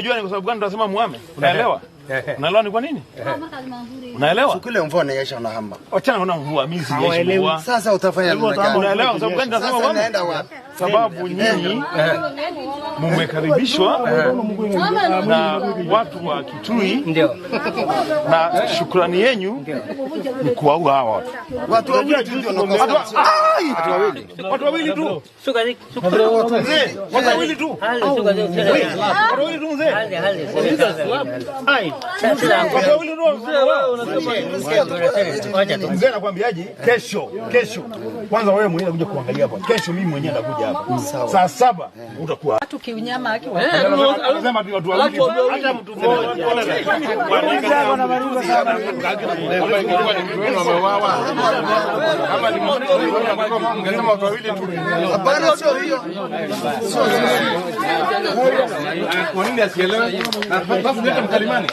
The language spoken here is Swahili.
Unajua ni kwa sababu gani tunasema muame? Unaelewa? Unaelewa ni kwa nini? Unaelewa? Sukule mvua inaisha na hamba. Achana na mvua, mimi sinyesha mvua. Sasa utafanya nini? Unaelewa kwa sababu gani tunasema muame? Sababu nyinyi mmekaribishwa na watu wa Kitui. Ndio. Na shukrani yenu ni kuwaua hawa watu. Watu wawili tu ndio watu wawili. Watu wawili tu. Watu wawili tu. Watu wawili tu mzee. Mzee nakwambiaje? Kesho. Kwanza wewe mwenyewe unakuja kuangalia hapa. Kesho mimi mwenyewe nakuja hapa. Saa 7 utakuwa. Watu kiunyama akiwa. Anasema tu watu wawili. Hata mtu mmoja. Kama ni mngesema watu wawili tu. Hapana, sio hiyo. Kwa nini asielewe? Basi leta mkalimani.